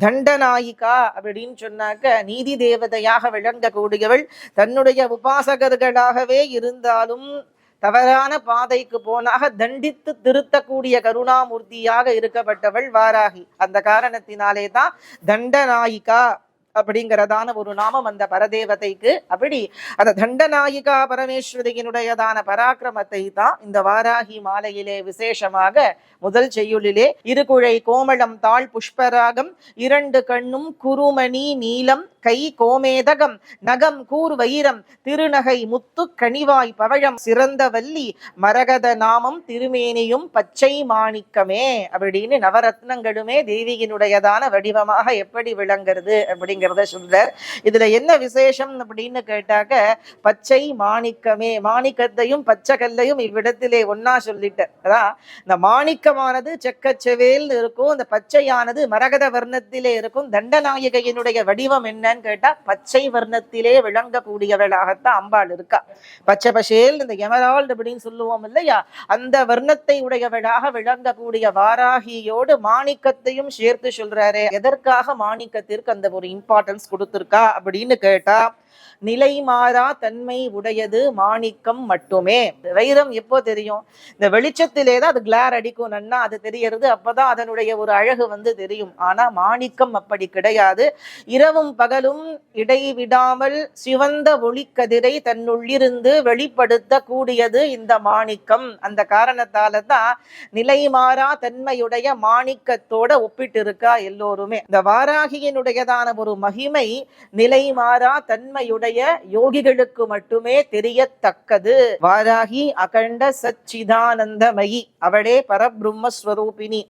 தண்டநாயிகா அப்படின்னு சொன்னாக்க நீதி தேவதையாக விளங்கக்கூடியவள். தன்னுடைய உபாசகர்களாகவே இருந்தாலும் தவறான பாதைக்கு போனாக தண்டித்து திருத்தக்கூடிய கருணாமூர்த்தியாக இருக்கப்பட்டவள் வாராகி. அந்த காரணத்தினாலே தான் தண்டநாயிகா அப்படிங்கிறதான ஒரு நாமம் அந்த பரதேவதைக்கு. அப்படி அந்த தண்டநாயிகா பரமேஸ்வரியினுடையதான பராக்கிரமத்தை தான் இந்த வாராகி மாலையிலே விசேஷமாக முதல் செய்யுளிலே இருகுழை கோமளம் தாழ் புஷ்பராகம் 2 கண்ணும் குருமணி நீலம் கை கோமேதகம் நகம் கூர் வைரம் திருநகை முத்து கனிவாய் பவழம் சிறந்த வள்ளி மரகத நாமம் திருமேனியும் பச்சை மாணிக்கமே அப்படின்னு நவரத்னங்களுமே தேவியினுடையதான வடிவமாக எப்படி விளங்குறது அப்படிங்கிறத சொல்றார். இதுல என்ன விசேஷம் அப்படின்னு கேட்டாக்க பச்சை மாணிக்கமே, மாணிக்கத்தையும் பச்சை கல்லையும் இவ்விடத்திலே ஒன்னா சொல்லிட்டார். அதான் இந்த மாணிக்கமானது செக்கச்செவேல் இருக்கும், இந்த பச்சையானது மரகத வர்ணத்திலே இருக்கும். தண்டநாயகையினுடைய வடிவம் என்னன்னு கேட்டா பச்சை வர்ணத்திலே விளங்கக்கூடியவளாகத்தான் அம்பாள் இருக்கா. பச்சை பசேல் இந்த எமரால்டு அப்படின்னு சொல்லுவோம் இல்லையா, அந்த வர்ணத்தை உடையவளாக விளங்கக்கூடிய வாராகியோடு மாணிக்கத்தையும் சேர்த்து சொல்றாரு. எதற்காக மாணிக்கத்திற்கு அந்த ஒரு இம்பார்ட்டன்ஸ் கொடுத்திருக்கா அப்படின்னு கேட்டா, நிலை மாறா தன்மை உடையது மாணிக்கம் மட்டுமே. வைரம் எப்போ தெரியும்? இந்த வெளிச்சத்திலே தான் அது கிளார் அடிக்கும், நன்னா அது தெரியறது, அப்பதான் அதனுடைய ஒரு அழகு தெரியும். ஆனா மாணிக்கம் அப்படி கிடையாது. இரவும் பகலும் இடைவிடாமல் சிவந்த ஒளிக்கதிரை தன்னுள்ளிருந்து வெளிப்படுத்த கூடியது இந்த மாணிக்கம். அந்த காரணத்தால தான் நிலை மாறா தன்மையுடைய மாணிக்கத்தோட ஒப்பிட்டு இருக்கா எல்லோருமே. இந்த வாராகியினுடையதான ஒரு மகிமை நிலை மாறா தன்மையுடைய யோகிகளுக்கு மட்டுமே தெரியத்தக்கது. வாராகி அகண்ட சச்சிதானந்தமயி, அவளே பரபிரம்மஸ்வரூபிணி.